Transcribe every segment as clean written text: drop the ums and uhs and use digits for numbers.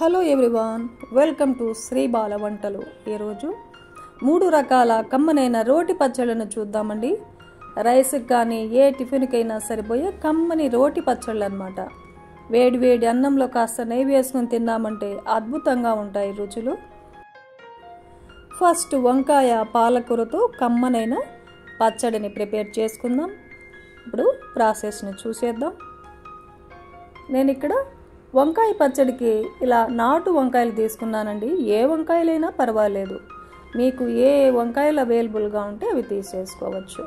Hello everyone, welcome to Sri Bala Vantalu. ఈరోజు 3 రకాల కమ్మనైన రోటి పచ్చళ్ళను చూద్దామండి. రైస్కి కానీ ఏ టిఫిన్కైనా సరిపోయే కమ్మని రోటి పచ్చళ్ళు అనమాట. వేడి వేడి అన్నంలో కాస్త నెయ్యి వేసుకొని తిన్నామంటే అద్భుతంగా ఉంటాయి రుచులు. ఫస్ట్ వంకాయ పాలకూరతో కమ్మనైన పచ్చడిని ప్రిపేర్ చేసుకుందాం. ఇప్పుడు ప్రాసెస్ని చూసేద్దాం. నేను ఇక్కడ వంకాయ పచ్చడికి ఇలా నాటు వంకాయలు తీసుకున్నానండి. ఏ వంకాయలైనా పర్వాలేదు, మీకు ఏ వంకాయలు అవైలబుల్గా ఉంటే అవి తీసేసుకోవచ్చు.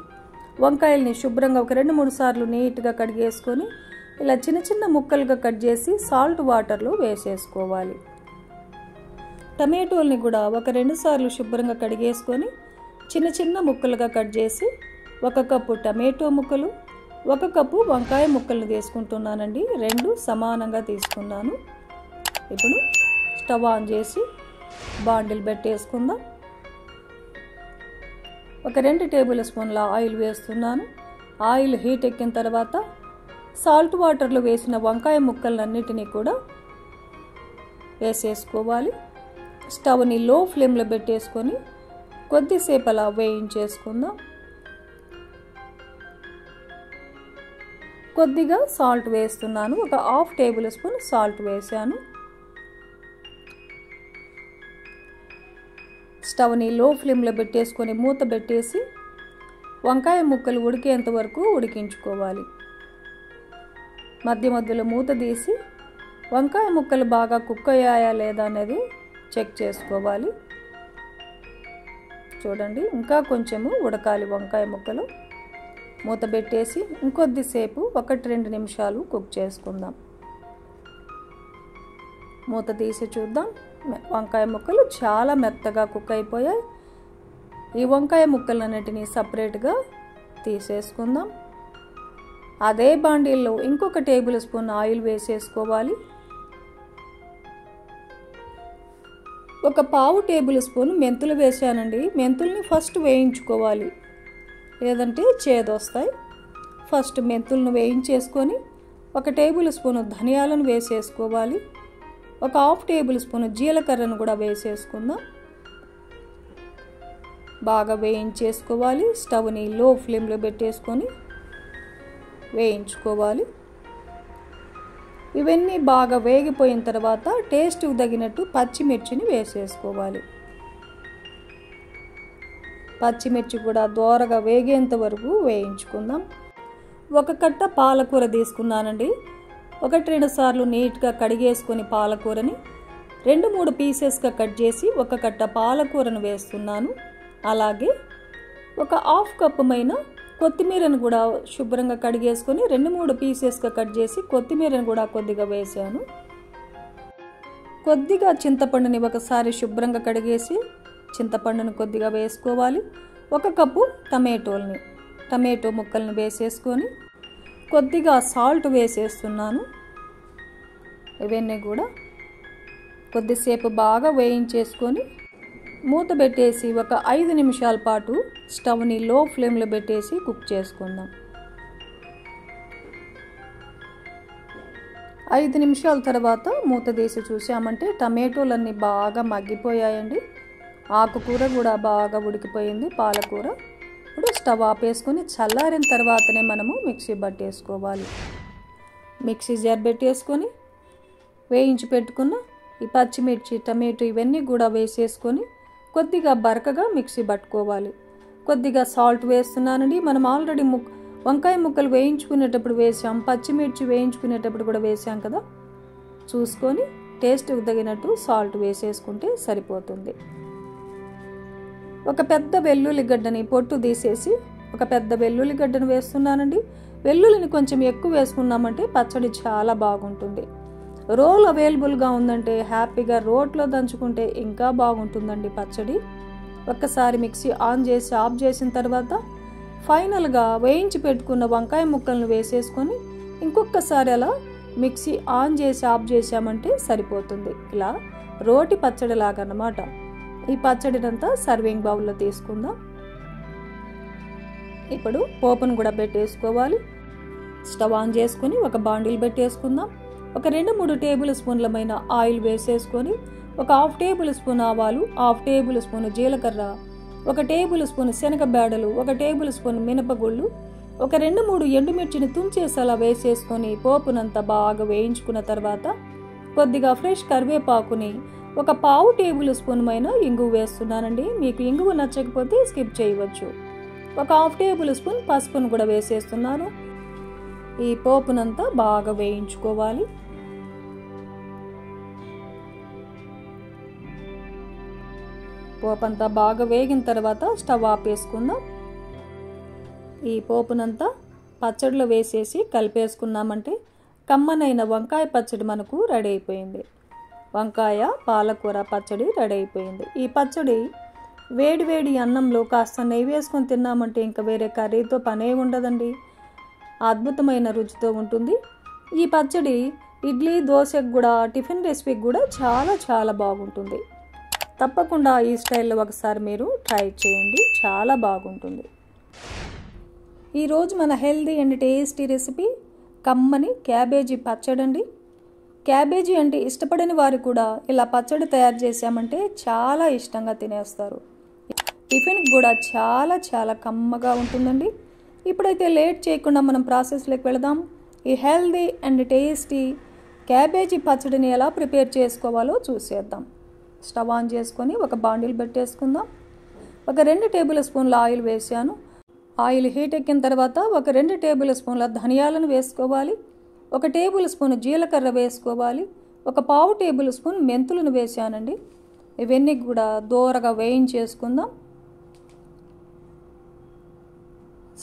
వంకాయల్ని శుభ్రంగా ఒక 2-3 సార్లు నీట్గా కడిగేసుకొని ఇలా చిన్న చిన్న ముక్కలుగా కట్ చేసి సాల్ట్ వాటర్లో వేసేసుకోవాలి. టమాటోల్ని కూడా ఒక 2 సార్లు శుభ్రంగా కడిగేసుకొని చిన్న చిన్న ముక్కలుగా కట్ చేసి 1 కప్పు టమాటో ముక్కలు, 1 కప్పు వంకాయ ముక్కలను తీసుకుంటున్నానండి. 2 సమానంగా తీసుకున్నాను. ఇప్పుడు స్టవ్ ఆన్ చేసి బాండిల్ పెట్టేసుకుందాం. ఒక 2 టేబుల్ స్పూన్ల ఆయిల్ వేస్తున్నాను. ఆయిల్ హీట్ ఎక్కిన తర్వాత సాల్ట్ వాటర్లో వేసిన వంకాయ ముక్కలన్నిటినీ కూడా వేసేసుకోవాలి. స్టవ్ని లో ఫ్లేమ్లో పెట్టేసుకొని కొద్దిసేపు అలా వేయించేసుకుందాం. కొద్దిగా సాల్ట్ వేస్తున్నాను. ఒక 1/2 టేబుల్ స్పూన్ సాల్ట్ వేసాను. స్టవ్ని లో ఫ్లేమ్లో పెట్టేసుకొని మూత పెట్టేసి వంకాయ ముక్కలు ఉడికేంత వరకు ఉడికించుకోవాలి. మధ్య మధ్యలో మూత తీసి వంకాయ ముక్కలు బాగా కుక్ అయ్యాయా లేదా అనేది చెక్ చేసుకోవాలి. చూడండి, ఇంకా కొంచెము ఉడకాలి వంకాయ ముక్కలు. మూత పెట్టేసి ఇంకొద్దిసేపు 1-2 నిమిషాలు కుక్ చేసుకుందాం. మూత తీసి చూద్దాం. వంకాయ ముక్కలు చాలా మెత్తగా కుక్ అయిపోయాయి. ఈ వంకాయ ముక్కలన్నిటినీ సపరేట్గా తీసేసుకుందాం. అదే బాండీల్లో ఇంకొక టేబుల్ స్పూన్ ఆయిల్ వేసేసుకోవాలి. ఒక 1/2 టేబుల్ స్పూన్ మెంతులు వేసానండి. మెంతుల్ని ఫస్ట్ వేయించుకోవాలి, లేదంటే చేదొస్తాయి. ఫస్ట్ మెంతులను వేయించేసుకొని 1 టేబుల్ స్పూన్ ధనియాలను వేసేసుకోవాలి. ఒక 1/2 టేబుల్ స్పూన్ జీలకర్రను కూడా వేసేసుకుందాం. బాగా వేయించేసుకోవాలి. స్టవ్ని లో ఫ్లేమ్లో పెట్టేసుకొని వేయించుకోవాలి. ఇవన్నీ బాగా వేగిపోయిన తర్వాత టేస్ట్కి తగినట్టు పచ్చిమిర్చిని వేసేసుకోవాలి. పచ్చిమిర్చి కూడా దోరగా వేగేంత వరకు వేయించుకుందాం. 1 కట్ట పాలకూర తీసుకున్నానండి. 1-2 సార్లు నీట్గా కడిగేసుకొని పాలకూరని 2-3 పీసెస్గా కట్ చేసి 1 కట్ట పాలకూరను వేస్తున్నాను. అలాగే ఒక 1/2 కప్పుమైన కొత్తిమీరను కూడా శుభ్రంగా కడిగేసుకొని 2-3 పీసెస్గా కట్ చేసి కొత్తిమీరను కూడా కొద్దిగా వేసాను. కొద్దిగా చింతపండుని ఒకసారి శుభ్రంగా కడిగేసి చింతపండును కొద్దిగా వేసుకోవాలి. 1 కప్పు టమాటో ముక్కల్ని వేసేసుకొని కొద్దిగా సాల్ట్ వేసేస్తున్నాను. ఇవన్నీ కూడా కొద్దిసేపు బాగా వేయించేసుకొని మూత పెట్టేసి ఒక 5 నిమిషాల పాటు స్టవ్ని లో ఫ్లేమ్లో పెట్టేసి కుక్ చేసుకుందాం. 5 నిమిషాల తర్వాత మూత తీసి చూసామంటే టమాటోలన్నీ బాగా మగ్గిపోయాయండి. ఆకుకూర కూడా బాగా ఉడికిపోయింది, పాలకూర. ఇప్పుడు స్టవ్ ఆపేసుకొని చల్లారిన తర్వాతనే మనము మిక్సీ పట్టేసుకోవాలి. మిక్సీ జార్ పెట్టేసుకొని వేయించి పెట్టుకున్న ఈ పచ్చిమిర్చి, టమాటో ఇవన్నీ కూడా వేసేసుకొని కొద్దిగా బరకగా మిక్సీ పట్టుకోవాలి. కొద్దిగా సాల్ట్ వేస్తున్నానండి. మనం ఆల్రెడీ వంకాయ ముక్కలు వేయించుకునేటప్పుడు వేసాం, పచ్చిమిర్చి వేయించుకునేటప్పుడు కూడా వేసాం కదా. చూసుకొని టేస్ట్కి తగినట్టు సాల్ట్ వేసేసుకుంటే సరిపోతుంది. ఒక పెద్ద వెల్లుల్లిగడ్డని పొట్టు తీసేసి ఒక పెద్ద వెల్లుల్లిగడ్డను వేస్తున్నానండి. వెల్లుల్లిని కొంచెం ఎక్కువ వేసుకున్నామంటే పచ్చడి చాలా బాగుంటుంది. రోల్ అవైలబుల్గా ఉందంటే హ్యాపీగా రోట్లో దంచుకుంటే ఇంకా బాగుంటుందండి పచ్చడి. ఒక్కసారి మిక్సీ ఆన్ చేసి ఆఫ్ చేసిన తర్వాత ఫైనల్గా వేయించి పెట్టుకున్న వంకాయ ముక్కలను వేసేసుకొని ఇంకొకసారి అలా మిక్సీ ఆన్ చేసి ఆఫ్ చేసామంటే సరిపోతుంది. ఇలా రోటి పచ్చడి లాగన్నమాట. ఈ పచ్చడినంతా సర్వింగ్ బౌల్లో తీసుకుందాం. ఇప్పుడు పోపును కూడా పెట్టేసుకోవాలి. స్టవ్ ఆన్ చేసుకుని ఒక బాండిల్ పెట్టేసుకుందాం. ఒక 2-3 టేబుల్ స్పూన్లమైన ఆయిల్ వేసేసుకొని ఒక 1/2 టేబుల్ స్పూన్ ఆవాలు, 1/2 టేబుల్ స్పూన్ జీలకర్ర, 1 టేబుల్ స్పూన్ శనగబేడలు, 1 టేబుల్ స్పూన్ మినపగుళ్ళు, ఒక 2-3 ఎండుమిర్చిని తుంచేసి అలా వేసేసుకొని పోపునంతా బాగా వేయించుకున్న తర్వాత కొద్దిగా ఫ్రెష్ కరివేపాకుని, ఒక 1/2 టేబుల్ స్పూన్ మైన ఇంగువ వేస్తున్నానండి. మీకు ఇంగువ నచ్చకపోతే స్కిప్ చేయవచ్చు. ఒక 1/2 టేబుల్ స్పూన్ పసుపును కూడా వేసేస్తున్నాను. ఈ పోపునంతా బాగా వేయించుకోవాలి. పోపంతా బాగా వేగిన తర్వాత స్టవ్ ఆపేసుకుందాం. ఈ పోపునంతా పచ్చడిలో వేసేసి కలిపేసుకున్నామంటే కమ్మనైన వంకాయ పచ్చడి మనకు రెడీ అయిపోయింది. వంకాయ పాలకూర పచ్చడి రెడీ అయిపోయింది. ఈ పచ్చడి వేడి వేడి అన్నంలో కాస్త నెయ్యి వేసుకొని తిన్నామంటే ఇంకా వేరే కర్రీతో పనే ఉండదండి. అద్భుతమైన రుచితో ఉంటుంది. ఈ పచ్చడి ఇడ్లీ, దోశకు కూడా, టిఫిన్ రెసిపీకి కూడా చాలా చాలా బాగుంటుంది. తప్పకుండా ఈ స్టైల్లో ఒకసారి మీరు ట్రై చేయండి, చాలా బాగుంటుంది. ఈరోజు మన హెల్దీ అండ్ టేస్టీ రెసిపీ కమ్మని క్యాబేజీ పచ్చడి అండి. క్యాబేజీ అంటే ఇష్టపడని వారు కూడా ఇలా పచ్చడి తయారు చేసామంటే చాలా ఇష్టంగా తినేస్తారు. టిఫిన్కి కూడా చాలా చాలా కమ్మగా ఉంటుందండి. ఇప్పుడైతే లేట్ చేయకుండా మనం ప్రాసెస్లోకి వెళదాం. ఈ హెల్దీ అండ్ టేస్టీ క్యాబేజీ పచ్చడిని ఎలా ప్రిపేర్ చేసుకోవాలో చూసేద్దాం. స్టవ్ ఆన్ చేసుకొని ఒక బాండిల్ పెట్టేసుకుందాం. ఒక 2 టేబుల్ స్పూన్ల ఆయిల్ వేసాను. ఆయిల్ హీట్ ఎక్కిన తర్వాత ఒక 2 టేబుల్ స్పూన్ల ధనియాలను వేసుకోవాలి. 1 టేబుల్ స్పూన్ జీలకర్ర వేసుకోవాలి. ఒక 1/2 టేబుల్ స్పూన్ మెంతులను వేసానండి. ఇవన్నీ కూడా దోరగా వేయించేసుకుందాం.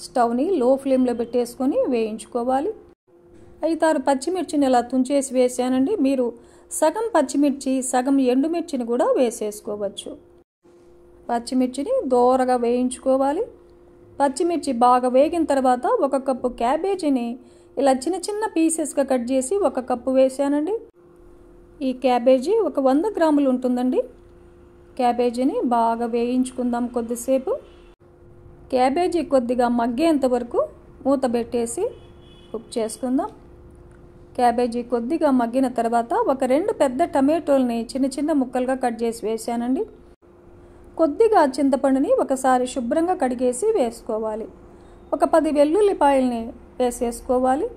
స్టవ్ని లో ఫ్లేమ్లో పెట్టేసుకొని వేయించుకోవాలి. 5-6 పచ్చిమిర్చిని ఇలా తుంచేసి వేసానండి. మీరు సగం పచ్చిమిర్చి, సగం ఎండుమిర్చిని కూడా వేసేసుకోవచ్చు. పచ్చిమిర్చిని దోరగా వేయించుకోవాలి. పచ్చిమిర్చి బాగా వేగిన తర్వాత 1 కప్పు క్యాబేజీని ఇలా చిన్న చిన్న పీసెస్గా కట్ చేసి 1 కప్పు వేసానండి. ఈ క్యాబేజీ ఒక 100 గ్రాములు ఉంటుందండి. క్యాబేజీని బాగా వేయించుకుందాం కొద్దిసేపు. క్యాబేజీ కొద్దిగా మగ్గేంత వరకు మూత పెట్టేసి కుక్ చేసుకుందాం. క్యాబేజీ కొద్దిగా మగ్గిన తర్వాత ఒక 2 పెద్ద టమాటోల్ని చిన్న చిన్న ముక్కలుగా కట్ చేసి వేసానండి. కొద్దిగా చింతపండుని ఒకసారి శుభ్రంగా కడిగేసి వేసుకోవాలి. ఒక 10 వెల్లుల్లిపాయల్ని వేసేసుకోవాలి.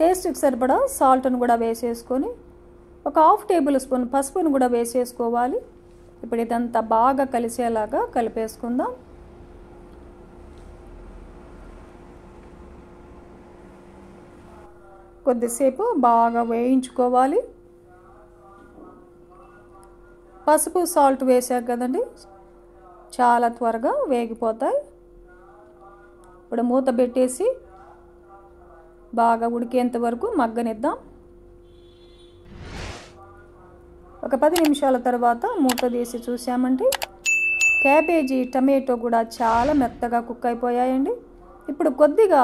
టేస్ట్కి సరిపడా సాల్ట్ను కూడా వేసేసుకొని ఒక 1/2 టేబుల్ స్పూన్ పసుపును కూడా వేసేసుకోవాలి. ఇప్పుడు ఇదంతా బాగా కలిసేలాగా కలిపేసుకుందాం. కొద్దిసేపు బాగా వేయించుకోవాలి. పసుపు, సాల్ట్ వేసాక కదండి, చాలా త్వరగా వేగిపోతాయి. ఇప్పుడు మూత పెట్టేసి బాగా ఉడికేంత వరకు మగ్గనిద్దాం. ఒక 10 నిమిషాల తర్వాత మూత తీసి చూసామంటే క్యాబేజీ, టమాటో కూడా చాలా మెత్తగా కుక్ అయిపోయాయండి. ఇప్పుడు కొద్దిగా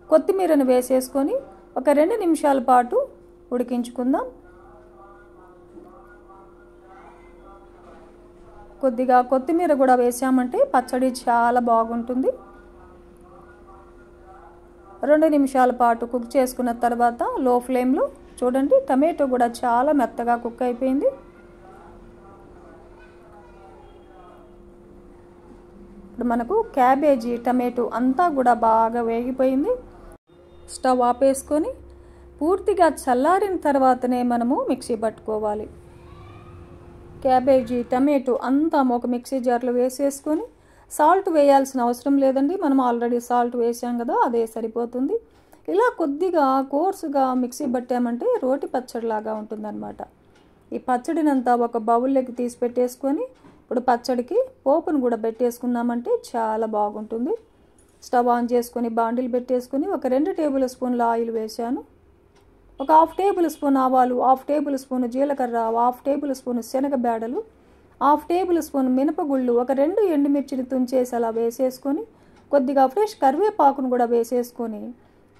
కొత్తిమీరను వేసేసుకొని ఒక 2 నిమిషాల పాటు ఉడికించుకుందాం. కొద్దిగా కొత్తిమీర కూడా వేసామంటే పచ్చడి చాలా బాగుంటుంది. 2 నిమిషాల పాటు కుక్ చేసుకున్న తర్వాత లో ఫ్లేమ్లో చూడండి, టమాటో కూడా చాలా మెత్తగా కుక్ అయిపోయింది. ఇప్పుడు మనకు క్యాబేజీ, టమాటో అంతా కూడా బాగా వేగిపోయింది. స్టవ్ ఆపేసుకొని పూర్తిగా చల్లారిన తర్వాతనే మనము మిక్సీ పట్టుకోవాలి. క్యాబేజీ, టమాటో అంతా ఒక మిక్సీ జార్లో వేసేసుకొని సాల్ట్ వేయాల్సిన అవసరం లేదండి. మనం ఆల్రెడీ సాల్ట్ వేసాం కదా, అదే సరిపోతుంది. ఇలా కొద్దిగా కోర్సుగా మిక్సీ పట్టామంటే రోటి పచ్చడిలాగా ఉంటుందన్నమాట. ఈ పచ్చడినంతా ఒక బౌల్లోకి తీసి పెట్టేసుకొని ఇప్పుడు పచ్చడికి పోపును కూడా పెట్టేసుకున్నామంటే చాలా బాగుంటుంది. స్టవ్ ఆన్ చేసుకొని బాండిల్ పెట్టేసుకొని ఒక 2 టేబుల్ స్పూన్ల ఆయిల్ వేసాను. ఒక 1/2 టేబుల్ స్పూన్ ఆవాలు, 1/2 టేబుల్ స్పూన్ జీలకర్ర, 1/2 టేబుల్ స్పూన్ శనగబేడలు, 1/2 టేబుల్ స్పూన్ మినపగుళ్ళు, ఒక 2 ఎండుమిర్చిని తుంచేసి అలా వేసేసుకొని కొద్దిగా ఫ్రెష్ కరివేపాకును కూడా వేసేసుకొని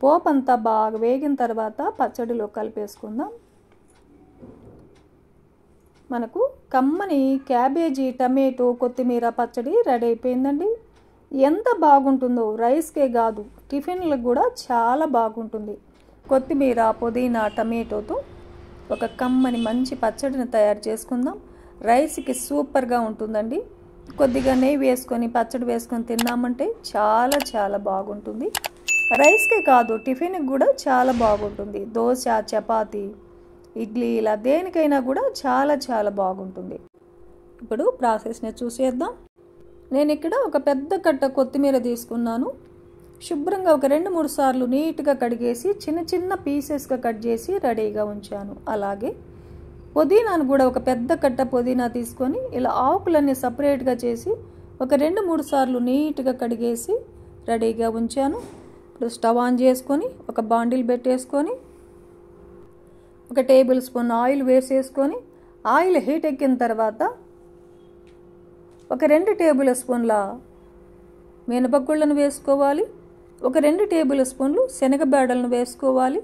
పోపంతా బాగా వేగిన తర్వాత పచ్చడిలో కలిపేసుకుందాం. మనకు కమ్మని క్యాబేజీ, టమాటో, కొత్తిమీర పచ్చడి రెడీ అయిపోయిందండి. ఎంత బాగుంటుందో, రైస్కే కాదు టిఫిన్లకు కూడా చాలా బాగుంటుంది. కొత్తిమీర, పుదీనా, టమాటోతో ఒక కమ్మని మంచి పచ్చడిని తయారు చేసుకుందాం. రైస్కి సూపర్గా ఉంటుందండి. కొద్దిగా నెయ్యి వేసుకొని పచ్చడి వేసుకొని తిన్నామంటే చాలా చాలా బాగుంటుంది. రైస్కే కాదు, టిఫిన్కి కూడా చాలా బాగుంటుంది. దోశ, చపాతీ, ఇడ్లీ ఇలా దేనికైనా కూడా చాలా చాలా బాగుంటుంది. ఇప్పుడు ప్రాసెస్ని చూసేద్దాం. నేను ఇక్కడ ఒక పెద్ద కట్ట కొత్తిమీర తీసుకున్నాను. శుభ్రంగా ఒక 2-3 సార్లు నీట్గా కడిగేసి చిన్న చిన్న పీసెస్గా కట్ చేసి రెడీగా ఉంచాను. అలాగే పుదీనాను కూడా ఒక పెద్ద కట్ట పుదీనా తీసుకొని ఇలా ఆకులన్నీ సపరేట్గా చేసి ఒక 2-3 సార్లు నీట్గా కడిగేసి రెడీగా ఉంచాను. ఇప్పుడు స్టవ్ ఆన్ చేసుకొని ఒక బాండిల్ పెట్టేసుకొని ఒక టేబుల్ స్పూన్ ఆయిల్ వేసేసుకొని ఆయిల్ హీట్ ఎక్కిన తర్వాత ఒక 2 టేబుల్ స్పూన్ల మినపగుళ్ళను వేసుకోవాలి. ఒక 2 టేబుల్ స్పూన్లు శనగబేడలను వేసుకోవాలి.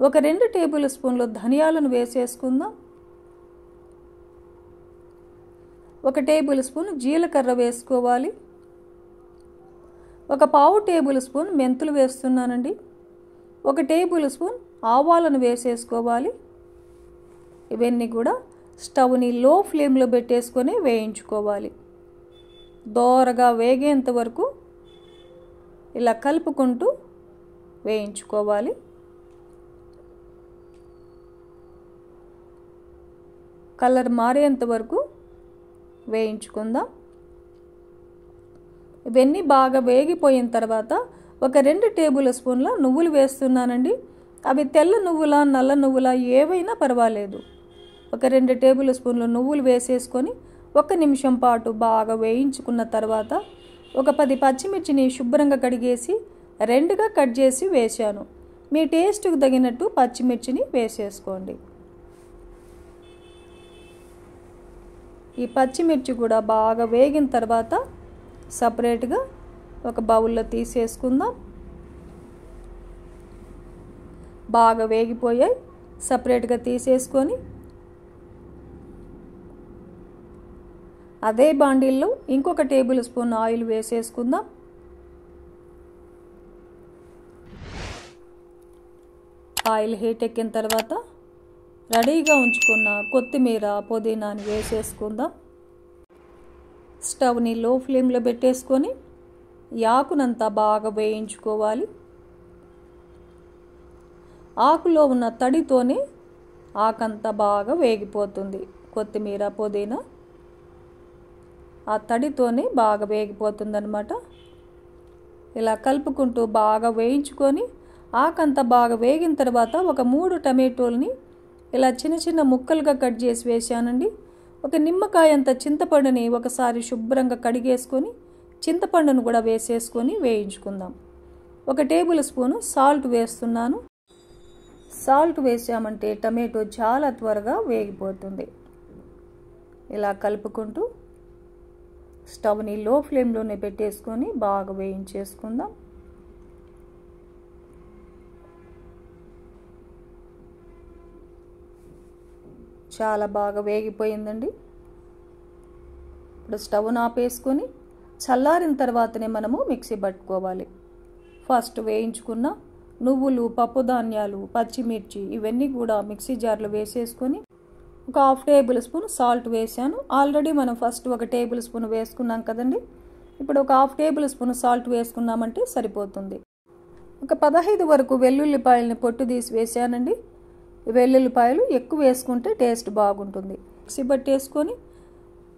ఒక 2 టేబుల్ స్పూన్లు ధనియాలను వేసేసుకుందాం. ఒక టేబుల్ స్పూన్ జీలకర్ర వేసుకోవాలి. ఒక పావు టేబుల్ స్పూన్ మెంతులు వేస్తున్నానండి. ఒక టేబుల్ స్పూన్ ఆవాలను వేసేసుకోవాలి. ఇవన్నీ కూడా స్టవ్ని లో ఫ్లేమ్లో పెట్టేసుకొని వేయించుకోవాలి. దోరగా వేగేంత వరకు ఇలా కలుపుకుంటూ వేయించుకోవాలి. కలర్ మారేంత వరకు వేయించుకుందాం. ఇవన్నీ బాగా వేగిపోయిన తర్వాత ఒక 2 టేబుల్ స్పూన్ల నువ్వులు వేస్తున్నానండి. అవి తెల్ల నువ్వుల, నల్ల నువ్వుల ఏవైనా పర్వాలేదు. ఒక 2 టేబుల్ స్పూన్లు నువ్వులు వేసేసుకొని 1 నిమిషం పాటు బాగా వేయించుకున్న తర్వాత ఒక 10 పచ్చిమిర్చిని శుభ్రంగా కడిగేసి 2గా కట్ చేసి వేశాను. మీ టేస్ట్కి తగినట్టు పచ్చిమిర్చిని వేసేసుకోండి. ఈ పచ్చిమిర్చి కూడా బాగా వేగిన తర్వాత సపరేట్గా ఒక బౌల్లో తీసేసుకుందాం. బాగా వేగిపోయాయి, సపరేట్గా తీసేసుకొని అదే బాండీల్లో ఇంకొక టేబుల్ స్పూన్ ఆయిల్ వేసేసుకుందాం. ఆయిల్ హీట్ ఎక్కిన తర్వాత రెడీగా ఉంచుకున్న కొత్తిమీర, పుదీనాని వేసేసుకుందాం. స్టవ్ని లో ఫ్లేమ్లో పెట్టేసుకొని ఈ ఆకునంతా బాగా వేయించుకోవాలి. ఆకులో ఉన్న తడితోనే ఆకంతా బాగా వేగిపోతుంది. కొత్తిమీర, పుదీనా ఆ తడితోనే బాగా వేగిపోతుందన్నమాట. ఇలా కలుపుకుంటూ బాగా వేయించుకొని ఆకంతా బాగా వేగిన తర్వాత ఒక 3 టమాటోల్ని ఇలా చిన్న చిన్న ముక్కలుగా కట్ చేసి వేసానండి. ఒక నిమ్మకాయ అంత చింతపండుని ఒకసారి శుభ్రంగా కడిగేసుకొని చింతపండును కూడా వేసేసుకొని వేయించుకుందాం. ఒక టేబుల్ స్పూను సాల్ట్ వేస్తున్నాను. సాల్ట్ వేసామంటే టమాటో చాలా త్వరగా వేగిపోతుంది. ఇలా కలుపుకుంటూ స్టవ్ని లో ఫ్లేమ్లోనే పెట్టేసుకొని బాగా వేయించేసుకుందాం. చాలా బాగా వేగిపోయిందండి. ఇప్పుడు స్టవ్ను ఆపేసుకొని చల్లారిన తర్వాతనే మనము మిక్సీ పట్టుకోవాలి. ఫస్ట్ వేయించుకున్న నువ్వులు, పప్పు ధాన్యాలు, పచ్చిమిర్చి ఇవన్నీ కూడా మిక్సీ జార్లో వేసేసుకొని ఒక 1/2 టేబుల్ స్పూన్ సాల్ట్ వేసాను. ఆల్రెడీ మనం ఫస్ట్ 1 టేబుల్ స్పూన్ వేసుకున్నాం కదండి. ఇప్పుడు ఒక 1/2 టేబుల్ స్పూన్ సాల్ట్ వేసుకున్నామంటే సరిపోతుంది. ఒక 15 వరకు వెల్లుల్లిపాయలని పొట్టు తీసి వేసానండి. వెల్లుల్లిపాయలు ఎక్కువ వేసుకుంటే టేస్ట్ బాగుంటుంది. మిక్సీ పట్టేసుకొని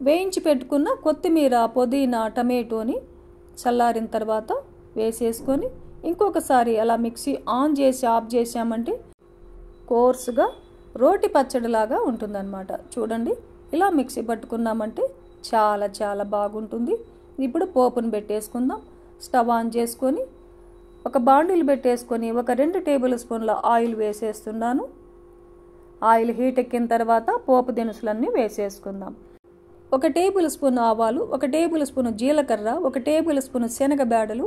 వేయించి పెట్టుకున్న కొత్తిమీర, పుదీనా, టమాటోని చల్లారిన తర్వాత వేసేసుకొని ఇంకొకసారి అలా మిక్సీ ఆన్ చేసి ఆఫ్ చేసామంటే కోర్సుగా రోటి పచ్చడిలాగా ఉంటుందన్నమాట. చూడండి, ఇలా మిక్సీ పట్టుకున్నామంటే చాలా చాలా బాగుంటుంది. ఇప్పుడు పోపును పెట్టేసుకుందాం. స్టవ్ ఆన్ చేసుకొని ఒక బాండిల్ పెట్టేసుకొని ఒక 2 టేబుల్ స్పూన్ల ఆయిల్ వేసేస్తున్నాను. ఆయిల్ హీట్ ఎక్కిన తర్వాత పోపు దినుసులన్నీ వేసేసుకుందాం. 1 టేబుల్ స్పూన్ ఆవాలు, 1 టేబుల్ స్పూన్ జీలకర్ర, 1 టేబుల్ స్పూన్ శనగబేడలు,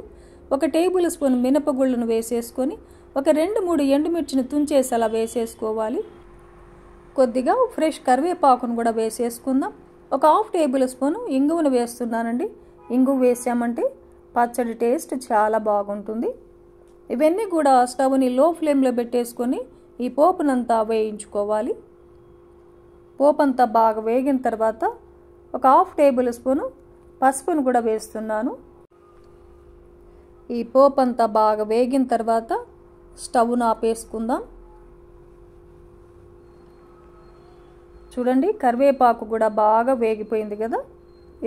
1 టేబుల్ స్పూన్ మినపగుళ్ళను వేసేసుకొని ఒక 2-3 ఎండుమిర్చిని తుంచేసి అలా వేసేసుకోవాలి. కొద్దిగా ఫ్రెష్ కరివేపాకును కూడా వేసేసుకుందాం. ఒక 1/2 టేబుల్ స్పూన్ ఇంగువను వేస్తున్నానండి. ఇంగువ వేసామంటే పచ్చడి టేస్ట్ చాలా బాగుంటుంది. ఇవన్నీ కూడా స్టవ్ని లో ఫ్లేమ్లో పెట్టేసుకొని ఈ పోపునంతా వేయించుకోవాలి. పోపు అంతా బాగా వేగిన తర్వాత ఒక 1/2 టేబుల్ స్పూను పసుపును కూడా వేస్తున్నాను. ఈ పోపు అంతా బాగా వేగిన తర్వాత స్టవ్ను ఆపేసుకుందాం. చూడండి, కరివేపాకు కూడా బాగా వేగిపోయింది కదా.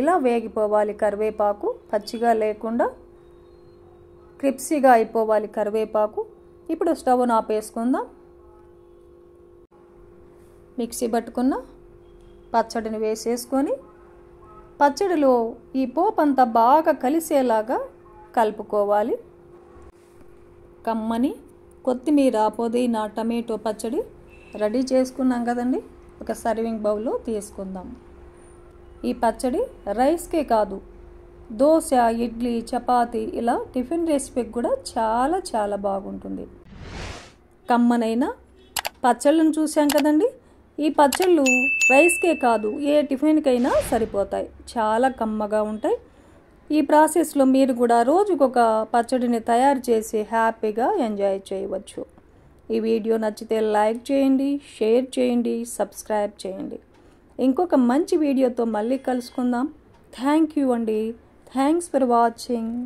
ఇలా వేగిపోవాలి కరివేపాకు, పచ్చిగా లేకుండా క్రిప్సీగా అయిపోవాలి కరివేపాకు. ఇప్పుడు స్టవ్ను ఆపేసుకుందాం. మిక్సీ పట్టుకున్న పచ్చడిని వేసేసుకొని పచ్చడిలో ఈ పోపు అంతా బాగా కలిసేలాగా కలుపుకోవాలి. కమ్మని కొత్తిమీర, పుదీనా, టమాటో పచ్చడి రెడీ చేసుకున్నాం కదండి. ఒక సర్వింగ్ బౌల్లో తీసుకుందాం. ఈ పచ్చడి రైస్కే కాదు, దోశ, ఇడ్లీ, చపాతీ ఇలా టిఫిన్ రెసిపీకి కూడా చాలా చాలా బాగుంటుంది. కమ్మనైన పచ్చళ్ళను చూసాం కదండి. ఈ పచ్చళ్ళు రైస్కే కాదు, ఏ టిఫిన్కైనా సరిపోతాయి. చాలా కమ్మగా ఉంటాయి. ఈ ప్రాసెస్లో మీరు కూడా రోజుకొక పచ్చడిని తయారు చేసి హ్యాపీగా ఎంజాయ్ చేయవచ్చు. ఈ వీడియో నచ్చితే లైక్ చేయండి, షేర్ చేయండి, సబ్స్క్రైబ్ చేయండి. ఇంకొక మంచి వీడియోతో మళ్ళీ కలుసుకుందాం. థ్యాంక్ యూ అండి. Thanks for watching.